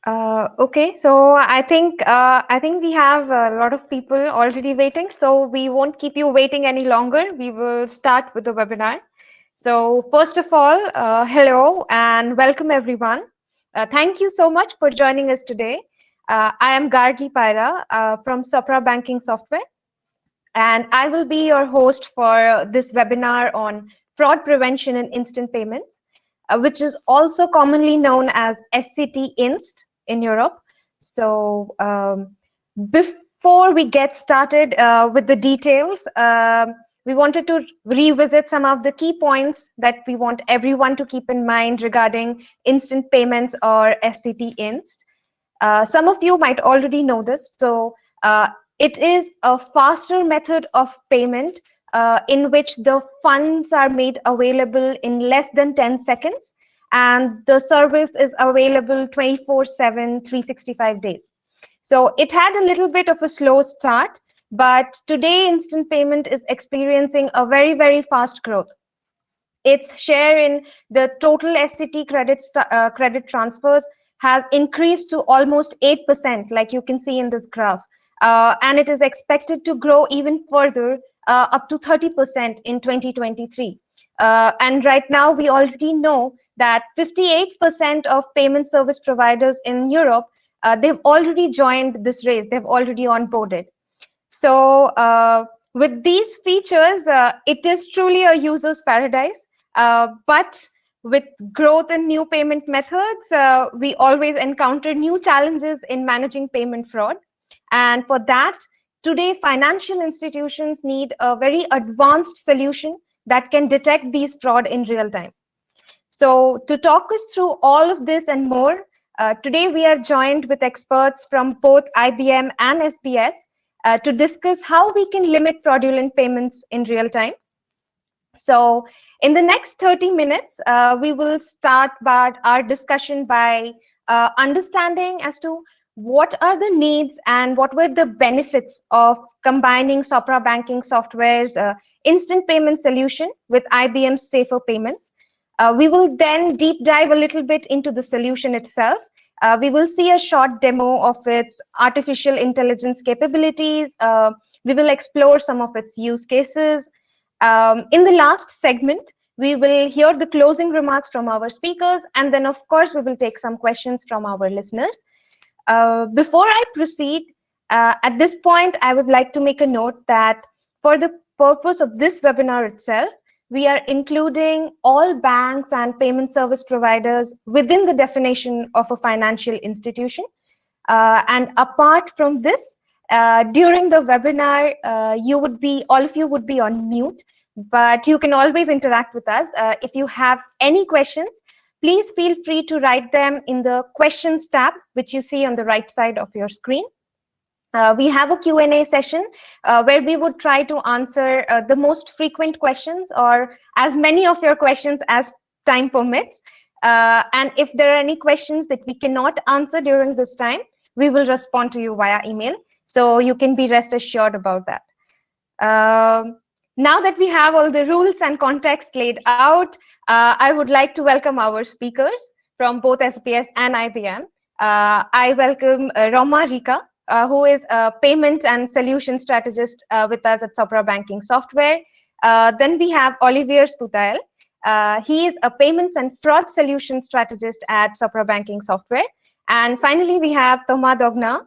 Okay, so I think we have a lot of people already waiting, so we won't keep you waiting any longer. We will start with the webinar. So first of all, hello and welcome everyone. Thank you so much for joining us today. I am Gargi Paira from Sopra Banking Software, and I will be your host for this webinar on fraud prevention in instant payments, which is also commonly known as SCT Inst in Europe. So before we get started with the details, we wanted to revisit some of the key points that we want everyone to keep in mind regarding instant payments or SCT Inst. Some of you might already know this. So it is a faster method of payment in which the funds are made available in less than 10 seconds, and the service is available 24/7, 365 days. So it had a little bit of a slow start, but today instant payment is experiencing a very, very fast growth. Its share in the total SCT credit transfers has increased to almost 8%, like you can see in this graph. And it is expected to grow even further, up to 30% in 2023. And right now, we already know that 58% of payment service providers in Europe, they've already joined this race. They've already onboarded. So with these features, it is truly a user's paradise. But with growth in new payment methods, we always encounter new challenges in managing payment fraud. And for that, today, financial institutions need a very advanced solution that can detect these fraud in real time. So to talk us through all of this and more, today we are joined with experts from both IBM and SBS to discuss how we can limit fraudulent payments in real time. So in the next 30 minutes, we will start our discussion by understanding as to what are the needs and what were the benefits of combining Sopra Banking Software's instant payment solution with IBM's Safer Payments. We will then deep dive a little bit into the solution itself. We will see a short demo of its artificial intelligence capabilities. We will explore some of its use cases. In the last segment, we will hear the closing remarks from our speakers, and then, of course, we will take some questions from our listeners. Before I proceed, at this point, I would like to make a note that for the purpose of this webinar itself, we are including all banks and payment service providers within the definition of a financial institution. And apart from this, during the webinar, all of you would be on mute, but you can always interact with us. If you have any questions, please feel free to write them in the questions tab, which you see on the right side of your screen. We have a Q&A session where we would try to answer the most frequent questions or as many of your questions as time permits. And if there are any questions that we cannot answer during this time, we will respond to you via email. So you can be rest assured about that. Now that we have all the rules and context laid out, I would like to welcome our speakers from both SBS and IBM. I welcome Roma Rika, who is a payment and solution strategist with us at Sopra Banking Software. Then we have Olivier Spoutael. He is a payments and fraud solution strategist at Sopra Banking Software. And finally, we have Thomas Dogna,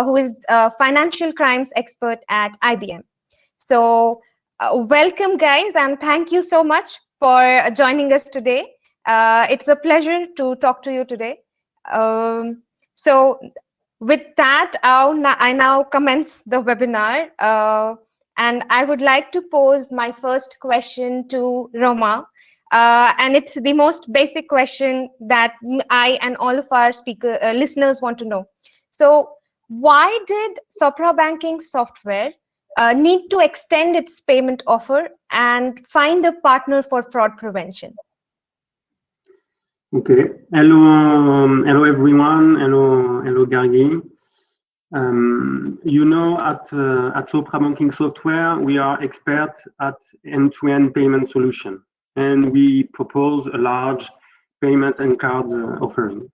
who is a financial crimes expert at IBM. So welcome, guys, and thank you so much for joining us today. It's a pleasure to talk to you today. So with that, I now commence the webinar, and I would like to pose my first question to Roma. And it's the most basic question that I and all of our listeners want to know. So why did Sopra Banking Software need to extend its payment offer and find a partner for fraud prevention? Okay. Hello everyone. Hello Gargi. You know, at Sopra Banking Software, we are experts at end-to-end payment solution, and we propose a large payment and cards offering.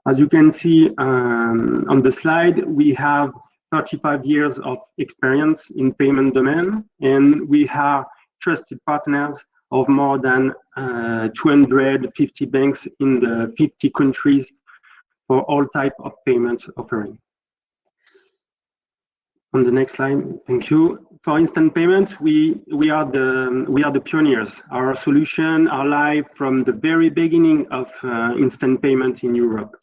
As you can see on the slide, we have 35 years of experience in payment domain, and we are trusted partners of more than 250 banks in the 50 countries for all type of payments offering. On the next slide, thank you. For instant payments, we are the pioneers. Our solution are live from the very beginning of instant payment in Europe.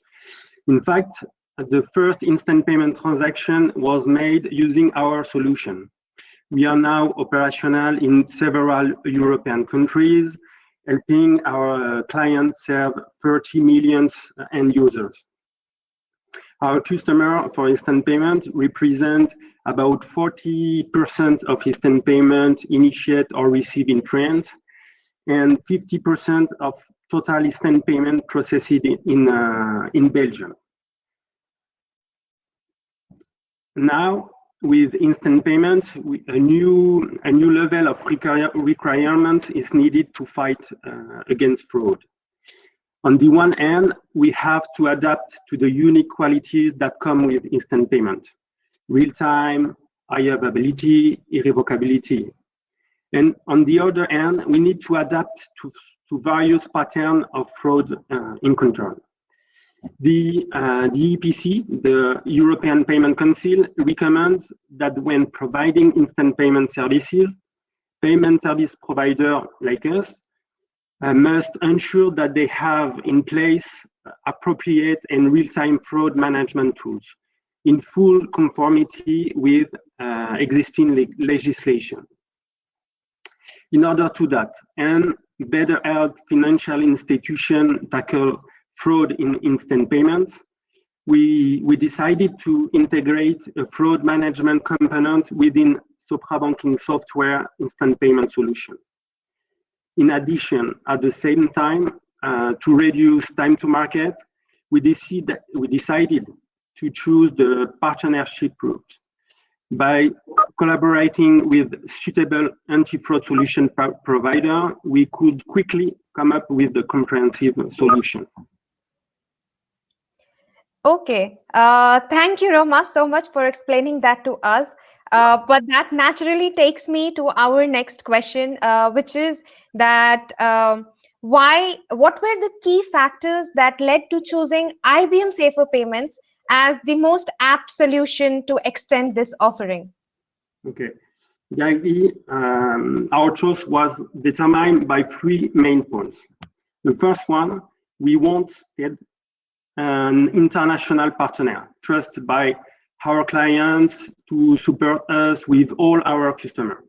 In fact, the first instant payment transaction was made using our solution. We are now operational in several European countries, helping our clients serve 30 million end users. Our customer for instant payment represent about 40% of instant payment initiate or receive in France, and 50% of total instant payment processed in Belgium. Now, with instant payment, a new level of requirements is needed to fight against fraud. On the one hand, we have to adapt to the unique qualities that come with instant payment: real-time, high availability, irrevocability. And on the other hand, we need to adapt to various patterns of fraud encountered. The EPC, the European Payment Council, recommends that when providing instant payment services, payment service provider like us must ensure that they have in place appropriate and real-time fraud management tools in full conformity with existing legislation. In order to that, and better help financial institutions tackle fraud in instant payments, we decided to integrate a fraud management component within Sopra Banking Software instant payment solution. In addition, at the same time, to reduce time to market, we decided to choose the partnership route. By collaborating with suitable anti-fraud solution provider, we could quickly come up with the comprehensive solution. Okay, thank you, Roma, so much for explaining that to us. But that naturally takes me to our next question, which is that what were the key factors that led to choosing IBM Safer Payments as the most apt solution to extend this offering? Okay, the idea, our choice was determined by three main points. The first one, we wanted an international partner trusted by our clients to support us with all our customers.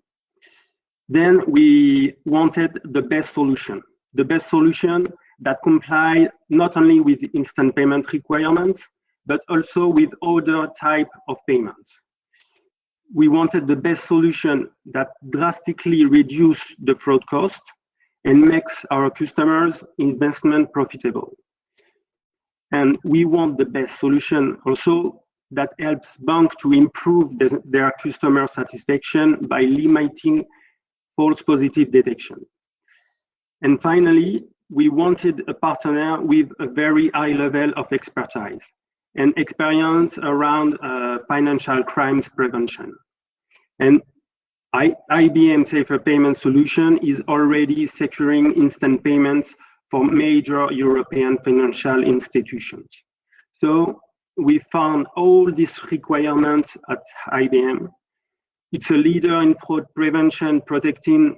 Then we wanted the best solution that complied not only with instant payment requirements, but also with other type of payments. We wanted the best solution that drastically reduces the fraud cost and makes our customers' investment profitable. And we want the best solution also that helps banks to improve their customer satisfaction by limiting false positive detection. And finally, we wanted a partner with a very high level of expertise and experience around financial crimes prevention. And IBM Safer Payment solution is already securing instant payments for major European financial institutions. So we found all these requirements at IBM. It's a leader in fraud prevention, protecting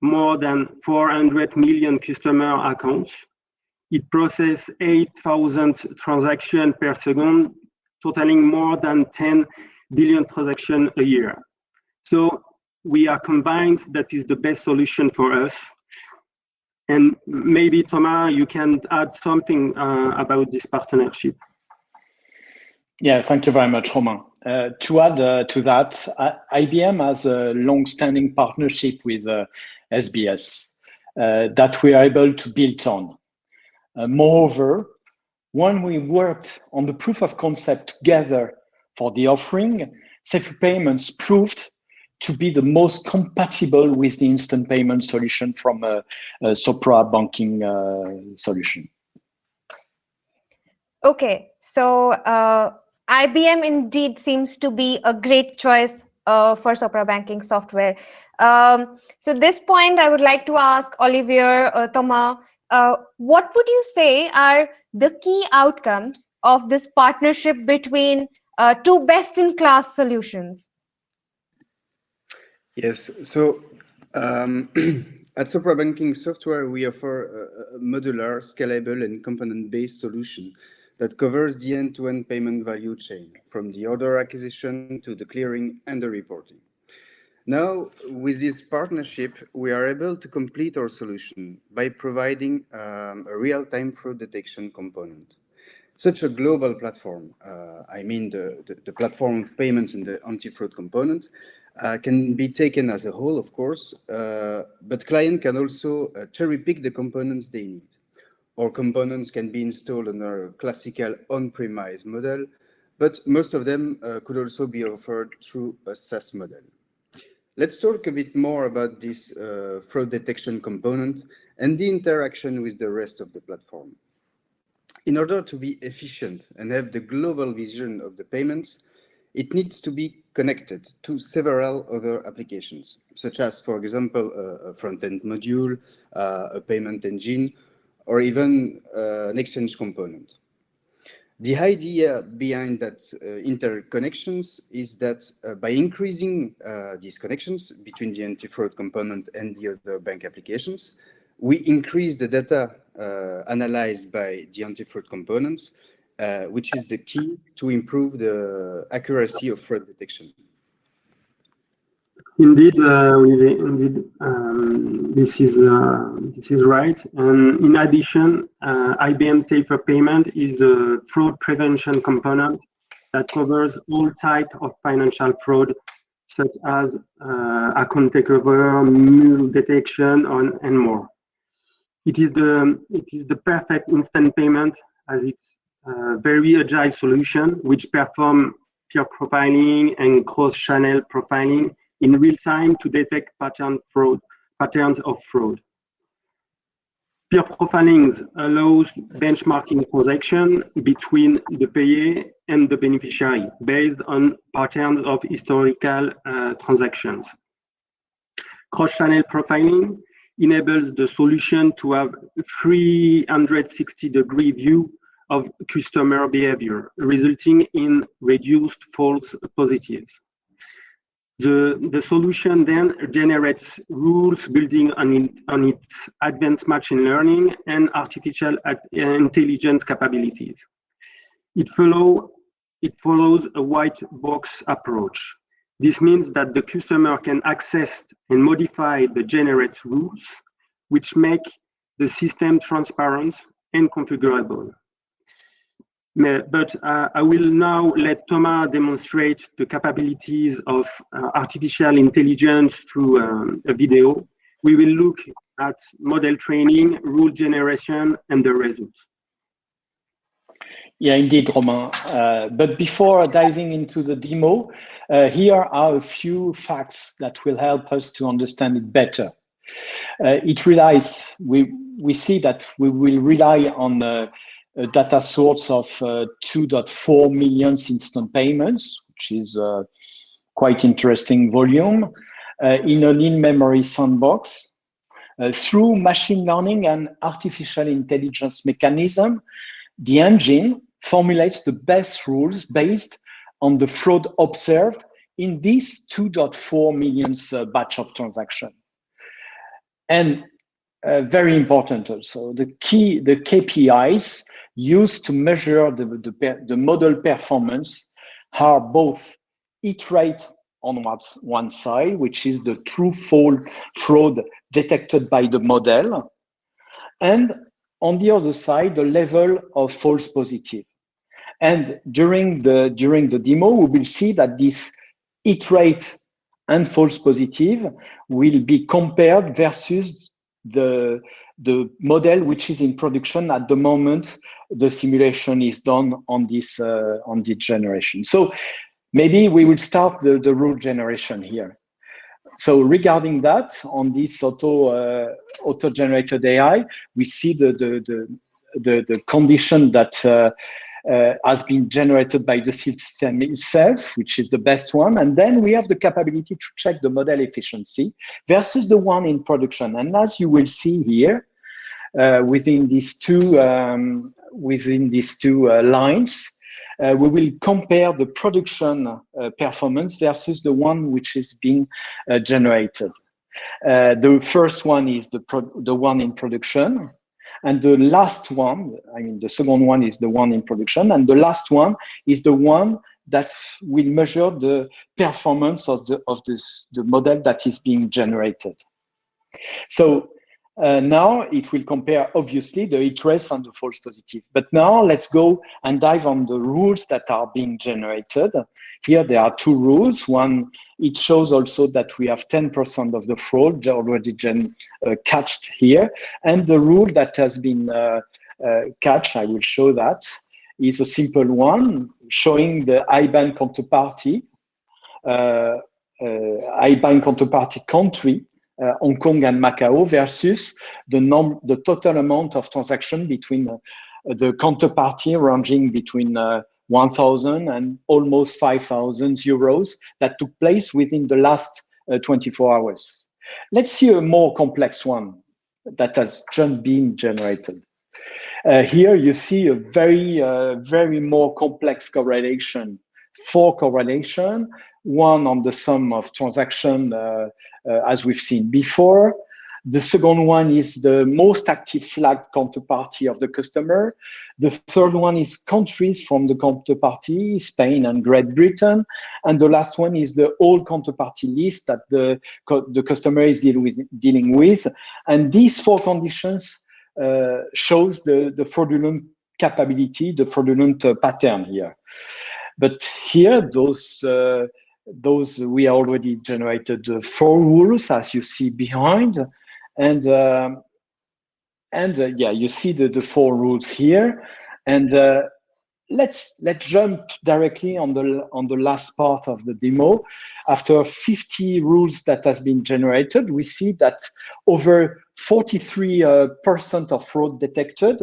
more than 400 million customer accounts. It processes 8,000 transactions per second, totaling more than 10 billion transactions a year. So we are convinced that is the best solution for us. And maybe, Thomas, you can add something about this partnership. Yeah, thank you very much, Romain. To add to that, IBM has a long-standing partnership with SBS that we are able to build on. Moreover, when we worked on the proof of concept together for the offering, Safer Payments proved to be the most compatible with the instant payment solution from a Sopra Banking solution. Okay, so IBM indeed seems to be a great choice for Sopra banking software. So this point, I would like to ask Olivier, Thomas, what would you say are the key outcomes of this partnership between two best-in-class solutions? Yes, so at Sopra Banking Software, we offer a modular, scalable, and component-based solution that covers the end-to-end payment value chain, from the order acquisition to the clearing and the reporting. Now, with this partnership, we are able to complete our solution by providing a real-time fraud detection component. Such a global platform, I mean the platform of payments and the anti-fraud component, can be taken as a whole, of course, but client can also cherry pick the components they need. Or components can be installed on a classical on-premise model, but most of them could also be offered through a SaaS model. Let's talk a bit more about this fraud detection component and the interaction with the rest of the platform. In order to be efficient and have the global vision of the payments, it needs to be connected to several other applications, such as, for example, a front-end module, a payment engine, or even an exchange component. The idea behind that interconnections is that by increasing these connections between the anti-fraud component and the other bank applications, we increase the data analyzed by the anti-fraud components, which is the key to improve the accuracy of fraud detection. Indeed, this is right. And in addition, IBM Safer Payment is a fraud prevention component that covers all types of financial fraud, such as account takeover, mule detection, and more. It is the perfect instant payment, as it's a very agile solution which performs peer profiling and cross-channel profiling in real time to detect patterns of fraud. Peer profiling allows benchmarking transaction between the payer and the beneficiary based on patterns of historical transactions. Cross-channel profiling enables the solution to have a 360-degree view of customer behavior, resulting in reduced false positives. The solution then generates rules building on its advanced machine learning and artificial intelligence capabilities. It follows a white box approach. This means that the customer can access and modify the generated rules, which make the system transparent and configurable. But I will now let Thomas demonstrate the capabilities of artificial intelligence through a video. We will look at model training, rule generation, and the results. Yeah, indeed, Romain. But before diving into the demo, here are a few facts that will help us to understand it better. We see that we will rely on a data source of 2.4 million instant payments, which is quite interesting volume, in an in-memory sandbox. Through machine learning and artificial intelligence mechanism, the engine formulates the best rules based on the fraud observed in this 2.4 million batch of transaction. And very important also, the KPIs used to measure the model performance are both hit rate on one side, which is the true fraud detected by the model, and on the other side, the level of false positive. And during the demo, we will see that this hit rate and false positive will be compared versus the model which is in production at the moment the simulation is done on this generation. So maybe we will start the rule generation here. So regarding that, on this auto-generated AI, we see the condition that has been generated by the system itself, which is the best one. And then we have the capability to check the model efficiency versus the one in production. And as you will see here, within these two lines, we will compare the production performance versus the one which is being generated. The first one is the one in production, and the last one, I mean, the second one is the one in production, and the last one is the one that will measure the performance of the model that is being generated. So now it will compare, obviously, the hit rates and the false positive. But now let's go and dive on the rules that are being generated. Here there are two rules. One, it shows also that we have 10% of the fraud already catched here. And the rule that has been catched, I will show that, is a simple one, showing the IBAN counterparty, country, Hong Kong and Macau, versus the total amount of transaction between the counterparty ranging between 1,000 and almost 5,000 euros that took place within the last 24 hours. Let's see a more complex one that has just been generated. Here you see a very more complex correlation. 4 correlation, one on the sum of transaction as we've seen before. The second one is the most active flag counterparty of the customer. The third one is countries from the counterparty, Spain and Great Britain. And the last one is the whole counterparty list that the customer is dealing with. And these 4 conditions shows the fraudulent capability, the fraudulent pattern here. But here, those we already generated 4 rules, as you see behind. And yeah, you see the 4 rules here, and let's jump directly on the last part of the demo. After 50 rules that has been generated, we see that over 43% of fraud detected,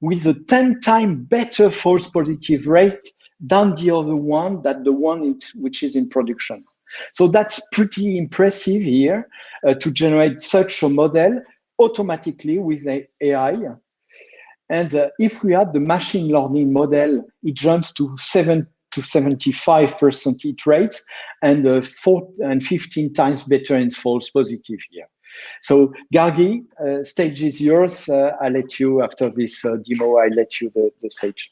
with a 10 times better false positive rate than the other one, which is in production. So that's pretty impressive here to generate such a model automatically with AI. And if we add the machine learning model, it jumps to 7 to 75% hit rates and 15 times better in false positive here. So Gargi, stage is yours. I'll let you, after this demo, I'll let you the stage.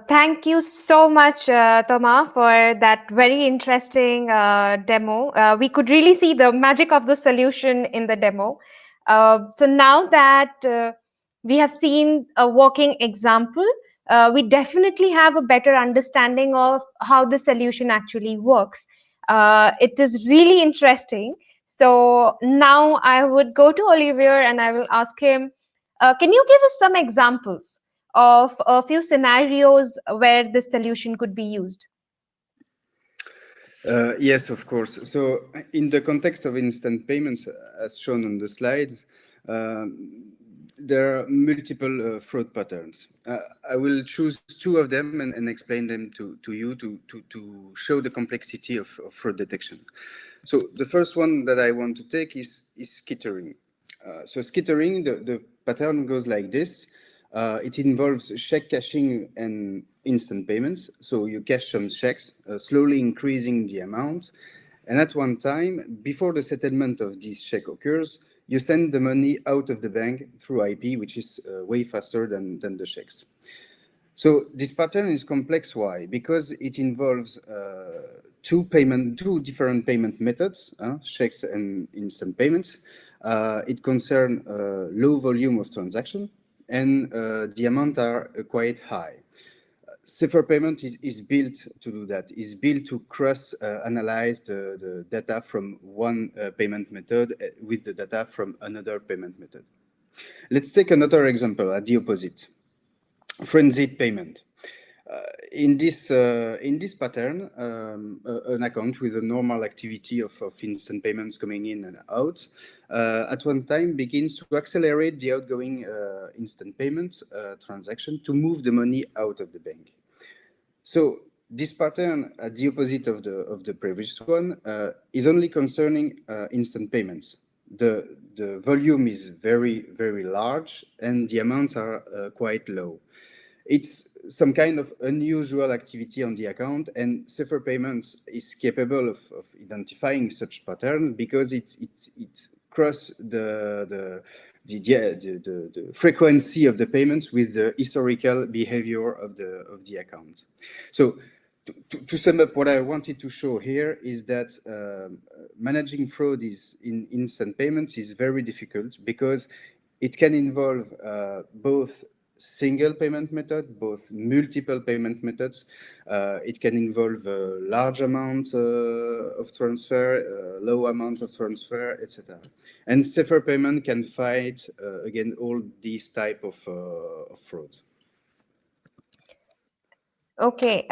Thank you so much, Thomas, for that very interesting demo. We could really see the magic of the solution in the demo. So now that we have seen a working example, we definitely have a better understanding of how the solution actually works. It is really interesting. So now I would go to Olivier and I will ask him, can you give us some examples of a few scenarios where this solution could be used? Yes, of course. So in the context of instant payments, as shown on the slide, there are multiple fraud patterns. I will choose 2 of them and explain them to you to show the complexity of fraud detection. So the first one that I want to take is skittering. So skittering, the pattern goes like this. It involves check cashing and instant payments. So you cash some checks, slowly increasing the amount. And at one time, before the settlement of this check occurs, you send the money out of the bank through IP, which is way faster than the checks. So this pattern is complex. Why? Because it involves 2 different payment methods, checks and instant payments. It concerns low volume of transaction, and the amount are quite high. Safer Payment is built to do that, is built to cross-analyze the data from one payment method with the data from another payment method. Let's take another example at the opposite. Frenzied payment. In this pattern, an account with a normal activity of instant payments coming in and out, at one time begins to accelerate the outgoing instant payment transaction to move the money out of the bank. So this pattern, at the opposite of the previous one, is only concerning instant payments. The volume is very, very large and the amounts are quite low. It's some kind of unusual activity on the account, and Safer Payments is capable of identifying such pattern because it crosses the frequency of the payments with the historical behavior of the account. So to sum up, what I wanted to show here is that managing fraud in instant payments is very difficult because it can involve both single payment method, both multiple payment methods. It can involve a large amount of transfer, low amount of transfer, etc. And Safer Payment can fight against all these type of fraud. Okay,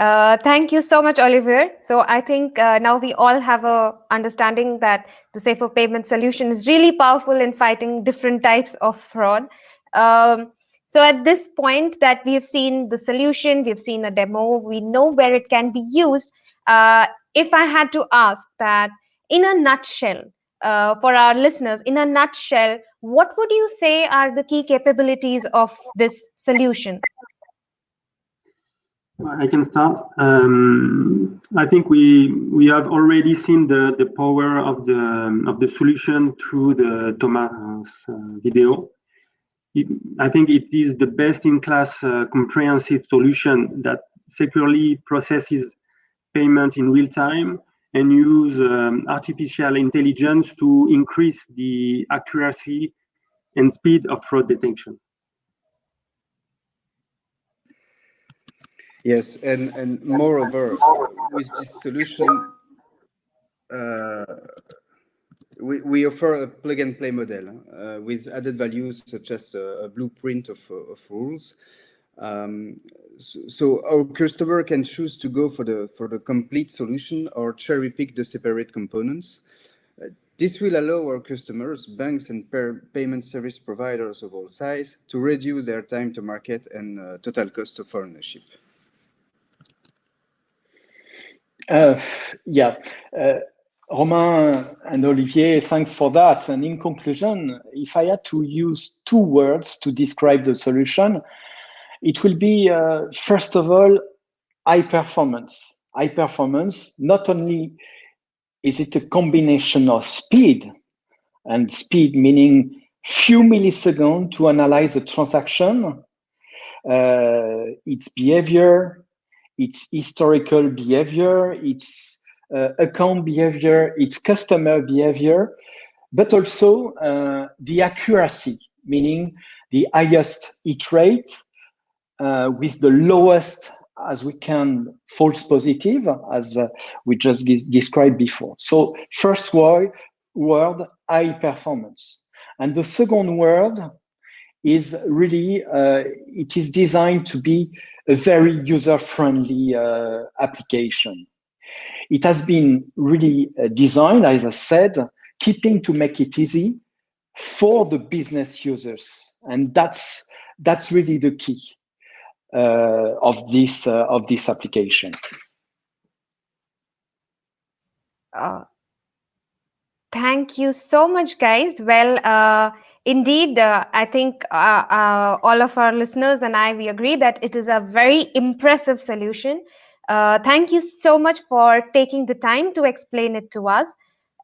thank you so much, Olivier. So I think now we all have a understanding that the Safer Payment solution is really powerful in fighting different types of fraud. So at this point that we have seen the solution, we've seen a demo, we know where it can be used. If I had to ask that in a nutshell, for our listeners, in a nutshell, what would you say are the key capabilities of this solution? I can start. I think we have already seen the power of the solution through the Thomas video. I think it is the best-in-class comprehensive solution that securely processes payment in real time and use artificial intelligence to increase the accuracy and speed of fraud detection. Yes, and moreover, with this solution, we offer a plug-and-play model with added values such as a blueprint of rules. So our customer can choose to go for the complete solution or cherry-pick the separate components. This will allow our customers, banks and payment service providers of all size to reduce their time to market and total cost of ownership. Romain and Olivier, thanks for that. And in conclusion, if I had to use two words to describe the solution, it will be, first of all, high performance. High performance, not only is it a combination of speed, and speed meaning few milliseconds to analyze a transaction, its behavior, its historical behavior, its account behavior, its customer behavior, but also the accuracy, meaning the highest hit rate with the lowest, as we can, false positive, as we just described before. So first word, high performance. And the second word is really, it is designed to be a very user-friendly application. It has been really designed, as I said, keeping to make it easy for the business users. And that's really the key of this application. Thank you so much, guys. Well, indeed, I think all of our listeners and we agree that it is a very impressive solution. Thank you so much for taking the time to explain it to us.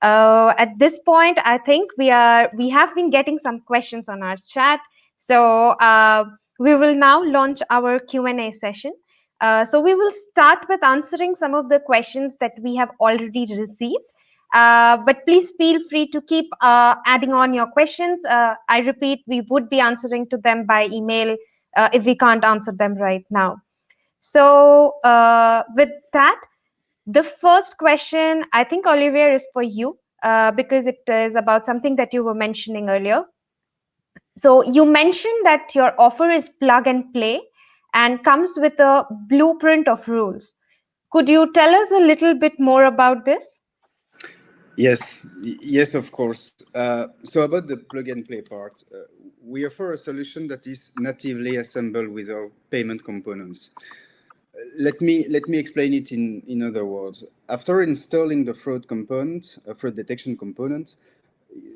At this point, I think we have been getting some questions on our chat. So we will now launch our Q&A session. So we will start with answering some of the questions that we have already received. But please feel free to keep adding on your questions. I repeat, we would be answering to them by email if we can't answer them right now. So with that, the first question, I think, Olivier, is for you because it is about something that you were mentioning earlier. So you mentioned that your offer is plug and play. and comes with a blueprint of rules. Could you tell us a little bit more about this? Yes, of course. So about the plug and play part, we offer a solution that is natively assembled with our payment components. Let me explain it in other words. After installing the fraud component, a fraud detection component,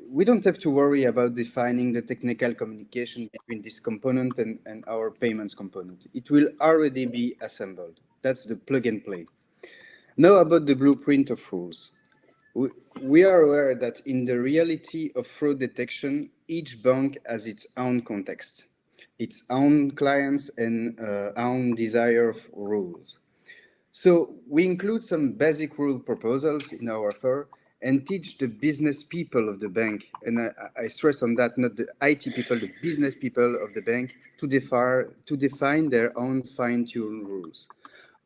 we don't have to worry about defining the technical communication between this component and our payments component. It will already be assembled. That's the plug and play. Now about the blueprint of rules. We are aware that in the reality of fraud detection, each bank has its own context, its own clients and own desire of rules. So we include some basic rule proposals in our offer and teach the business people of the bank, and I stress on that, not the IT people, the business people of the bank, to define their own fine-tuned rules.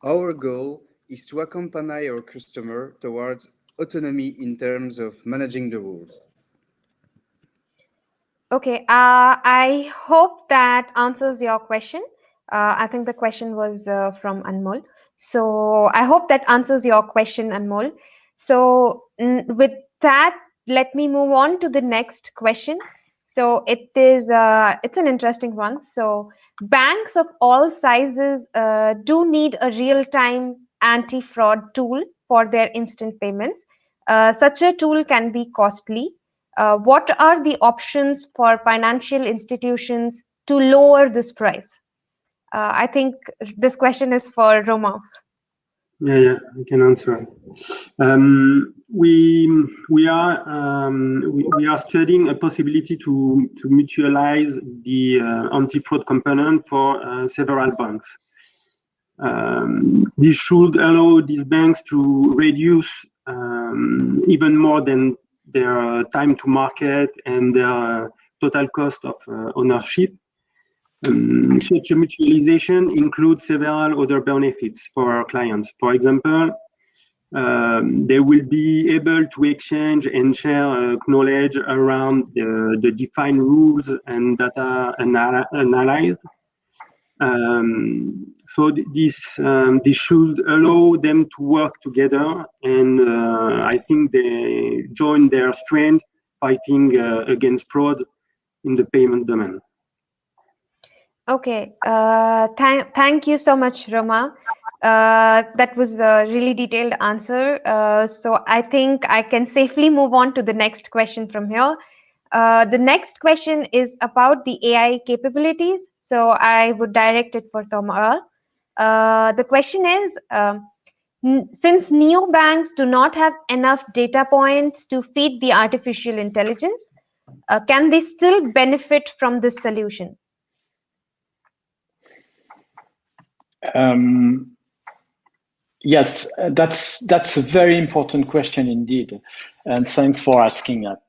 Our goal is to accompany our customer towards autonomy in terms of managing the rules. Okay, I hope that answers your question. I think the question was from Anmol. So I hope that answers your question, Anmol. So with that, let me move on to the next question. So it's an interesting one. So banks of all sizes do need a real-time anti-fraud tool for their instant payments. Such a tool can be costly. What are the options for financial institutions to lower this price? I think this question is for Roma. Yeah, I can answer. We are studying a possibility to mutualize the anti-fraud component for several banks. This should allow these banks to reduce even more than their time to market and their total cost of ownership. Such a mutualization includes several other benefits for our clients. For example, they will be able to exchange and share knowledge around the defined rules and data analyzed. So this should allow them to work together, and I think they join their strength fighting against fraud in the payment domain. Okay, thank you so much, Roma. That was a really detailed answer. So I think I can safely move on to the next question from here. The next question is about the AI capabilities. So I would direct it for Thomas. The question is, since neobanks do not have enough data points to feed the artificial intelligence, can they still benefit from this solution? Yes, that's a very important question indeed, and thanks for asking that.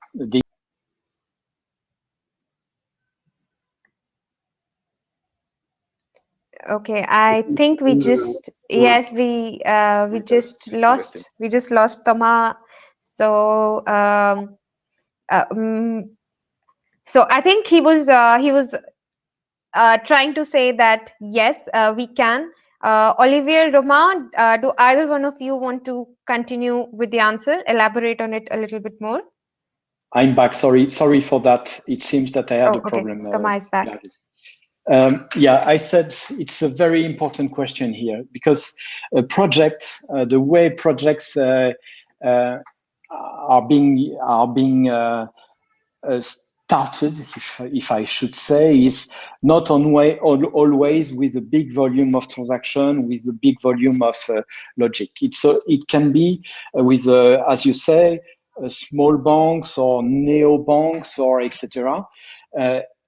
Okay, I think we just we just lost Thomas. So so I think he was trying to say that yes, we can. Olivier, Romain, do either one of you want to continue with the answer? Elaborate on it a little bit more. I'm back. Sorry for that. It seems that I had a problem. Thomas is back. Yeah, I said it's a very important question here because a project, the way projects are being started, if I should say, is not always with a big volume of transaction, with a big volume of logic. It can be with, as you say, small banks or neo banks or etc.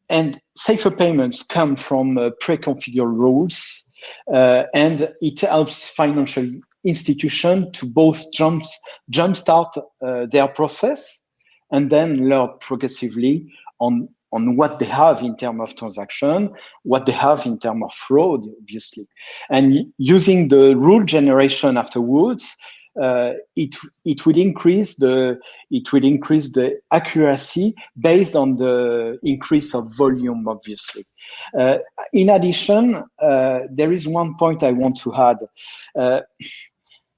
And safer payments come from pre-configured rules, and it helps financial institutions to both jumpstart their process and then learn progressively on what they have in terms of transaction, what they have in terms of fraud, obviously. And using the rule generation afterwards, it will increase the accuracy based on the increase of volume, obviously. In addition, there is one point I want to add.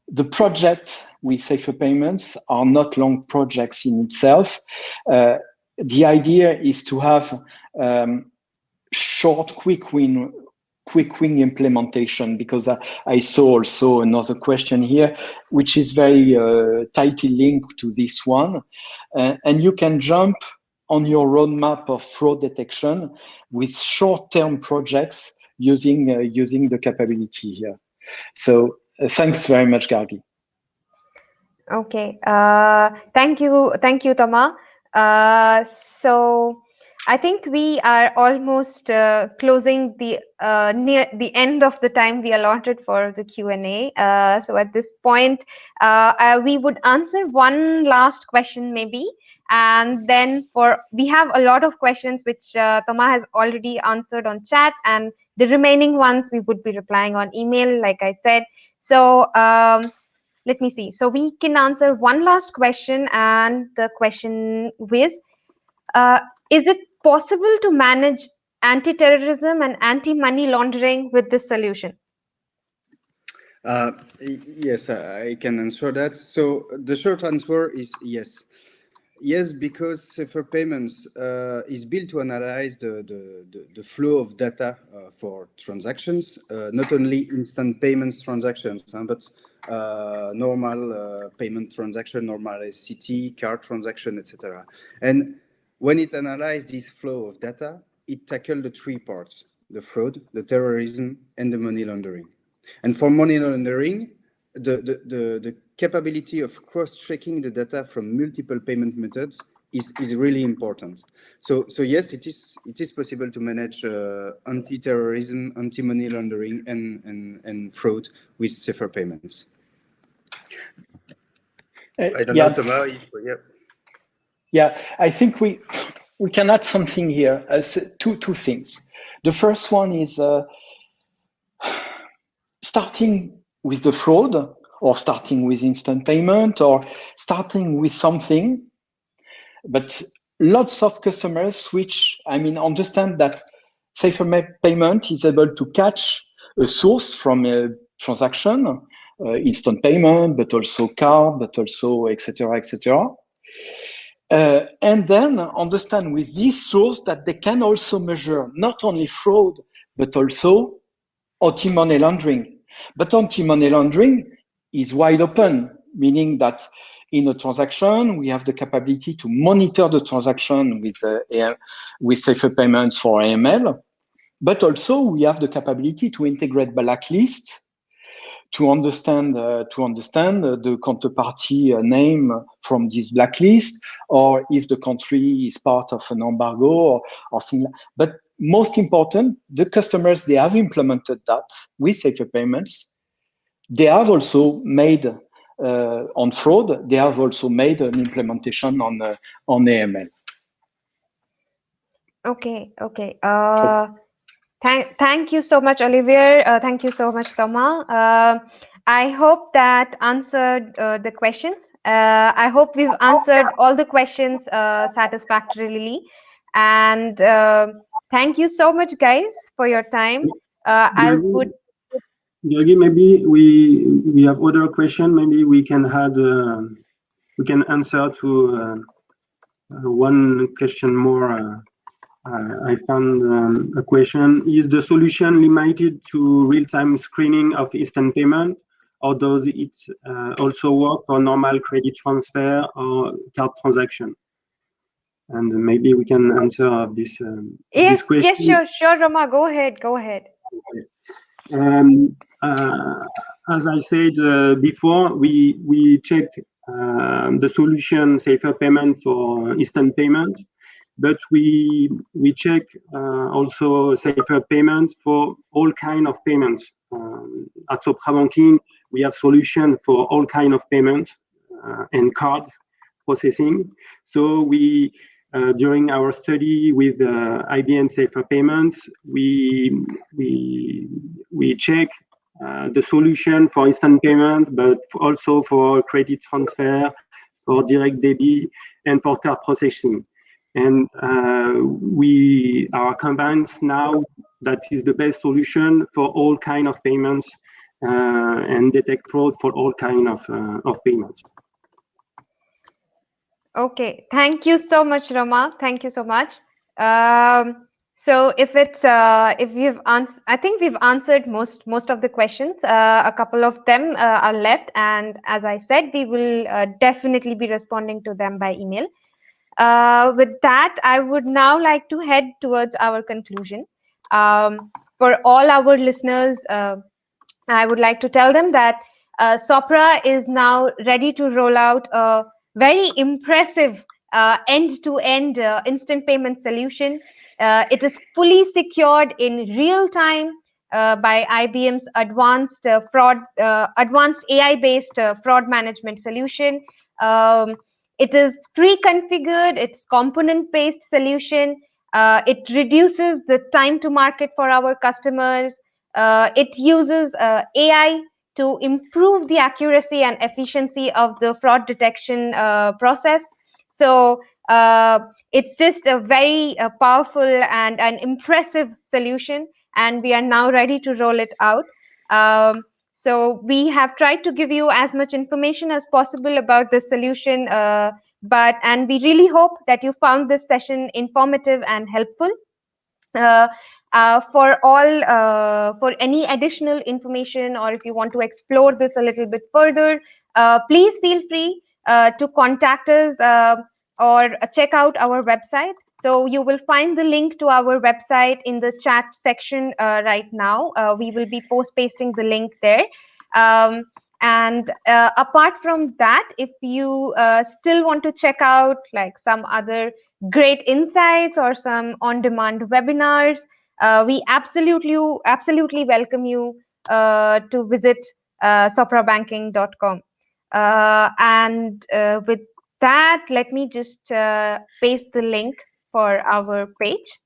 The project with Safer Payments are not long projects in itself. The idea is to have short, quick win implementation, because I saw also another question here, which is very tightly linked to this one. And you can jump on your roadmap of fraud detection with short-term projects using the capability here. So thanks very much, Gargi. Okay. Thank you, Thomas. So I think we are almost closing the near the end of the time we allotted for the Q&A. So at this point, we would answer one last question maybe, and then we have a lot of questions which Thomas has already answered on chat, and the remaining ones we would be replying on email, like I said. So let me see. So we can answer one last question, and the question is it possible to manage anti-terrorism and anti-money laundering with this solution? Yes, I can answer that. So the short answer is yes. Yes, because Safer Payments is built to analyze the flow of data for transactions, not only instant payments transactions, but normal payment transaction, normal SCT, card transaction, etc. And when it analyzes this flow of data, it tackles the three parts: the fraud, the terrorism, and the money laundering. And for money laundering, the capability of cross-checking the data from multiple payment methods is really important. So yes, it is possible to manage anti-terrorism, anti-money laundering, and fraud with Safer Payments. I don't know, Thomas. Yeah, I think we can add something here. Two things. The first one is starting with the fraud, or starting with instant payment, or starting with something. But lots of customers understand that Safer Payment is able to catch a source from a transaction, instant payment, but also card, but also etc., etc. And then understand with this source that they can also measure not only fraud, but also anti-money laundering. But anti-money laundering is wide open, meaning that in a transaction, we have the capability to monitor the transaction with Safer Payments for AML, but also we have the capability to integrate blacklist to understand the counterparty name from this blacklist, or if the country is part of an embargo or things like that. But most important, the customers, they have implemented that with Safer Payments. They have also made on fraud, they have also made an implementation on AML. Okay. Thank you so much, Olivier. Thank you so much, Thomas. I hope that answered the questions. I hope we've answered all the questions satisfactorily. And thank you so much, guys, for your time. I would. Georgie, maybe we have other question. Maybe we can add. We can answer to one question more. I found a question: is the solution limited to real-time screening of instant payment, or does it also work for normal credit transfer or card transaction? And maybe we can answer this. Yes, this question. yes, sure, Roma. Go ahead. Okay. As I said before, we check the solution Safer Payment for instant payment, but we check also Safer Payment for all kind of payments. At Sopra Banking, we have solution for all kind of payments and cards processing. So we during our study with IBM Safer Payments, we check the solution for instant payment, but also for credit transfer, for direct debit, and for card processing. And we are convinced now that is the best solution for all kind of payments and detect fraud for all kind of payments. Okay, thank you so much, Roma. Thank you so much. So if we've answered, I think we've answered most of the questions. A couple of them are left, and as I said, we will definitely be responding to them by email. With that, I would now like to head towards our conclusion. For all our listeners, I would like to tell them that Sopra is now ready to roll out a very impressive end-to-end instant payment solution. It is fully secured in real time by IBM's advanced advanced AI-based fraud management solution. It is pre-configured. It's component-based solution. It reduces the time to market for our customers. It uses AI to improve the accuracy and efficiency of the fraud detection process. So it's just a very powerful and an impressive solution, and we are now ready to roll it out. So we have tried to give you as much information as possible about this solution, and we really hope that you found this session informative and helpful. For any additional information, or if you want to explore this a little bit further, please feel free to contact us or check out our website. So you will find the link to our website in the chat section right now. We will be pasting the link there. And apart from that, if you still want to check out like some other great insights or some on-demand webinars, we absolutely welcome you to visit soprabanking.com. And with that, let me just paste the link for our page.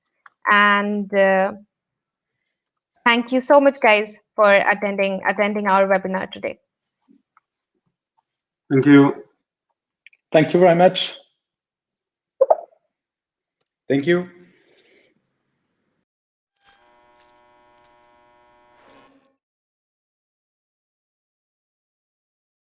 And thank you so much, guys, for attending our webinar today. Thank you. Thank you very much. Thank you.